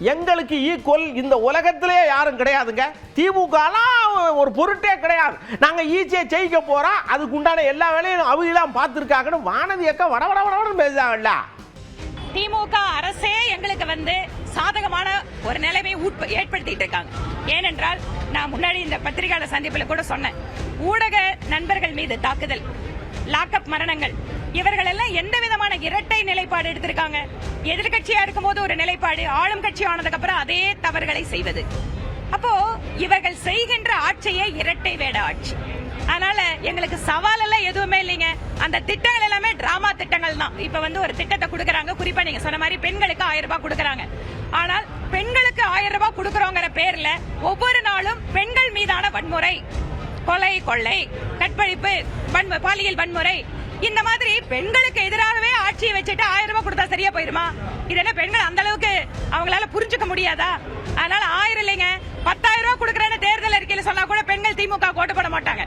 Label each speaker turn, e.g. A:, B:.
A: எங்களுக்கு ஈக்குவல் இந்த உலகத்திலே யாரும் கிடையாதுங்க. திமுகலாம் ஒரு பொருட்டே கிடையாது. நாங்கள் ஈஸியாக ஜெயிக்க போகிறோம், அதுக்கு உண்டான எல்லா வேலையும் அவங்களாம் பார்த்துருக்காங்கன்னு வானதி அக்கா வடவடன்னு பேசுறாங்கல்ல.
B: திமுக அரசே எங்களுக்கு சாதகமான ஒரு நிலைமை ஏற்படுத்திட்டு இருக்காங்க. ஏனென்றால் நான் முன்னாடி இந்த பத்திரிகையாளர் சந்திப்பில் கூட சொன்னேன், ஊடக நண்பர்கள் மீது தாக்குதல், லாக்அப் மரணங்கள், இவர்கள் எல்லாம் எந்த விதமான இரட்டை நிலைப்பாடு எடுத்திருக்காங்க. எதிர்கட்சியா இருக்கும் போது ஒரு நிலைப்பாடு, ஆளும் கட்சி ஆனதுக்கு அப்புறம் அதே தவறுகளை செய்வது. அப்போ இவர்கள் செய்கின்ற ஆட்சியே இரட்டை வேட ஆட்சி. அதனால எங்களுக்கு சவால் எல்லாம் எதுவுமே இல்லைங்க. அந்த திட்டங்கள் எல்லாமே டிராமா திட்டங்கள் தான். இப்ப ஒரு திட்டத்தை கொடுக்கறாங்க, குறிப்பா நீங்க சொன்ன மாதிரி பெண்களுக்கு 1000 ரூபாய் கொடுக்கறாங்க. ஆனால் பெண்களுக்கு 1000 ரூபாய் கொடுக்கறோங்கிற பேர்ல ஒவ்வொரு நாளும் பெண்கள் மீதான வன்முறை, கொலை, கொள்ளை, கற்பழிப்பு, பாலியல் வன்முறை, இந்த மாதிரி பெண்களுக்கு எதிராகவே ஆட்சியை வச்சுட்டு 1000 ரூபாய் கொடுத்தா சரியா போயிருமா? இதெல்லாம் பெண்கள் அந்த அளவுக்கு அவங்களால புரிஞ்சுக்க முடியாதா? அதனால 1000 இல்லைங்க, 10,000 ரூபாய் கொடுக்கறேன்னு தேர்தல் அறிக்கையில சொன்னா கூட பெண்கள் திமுக ஓட்டு போட மாட்டாங்க.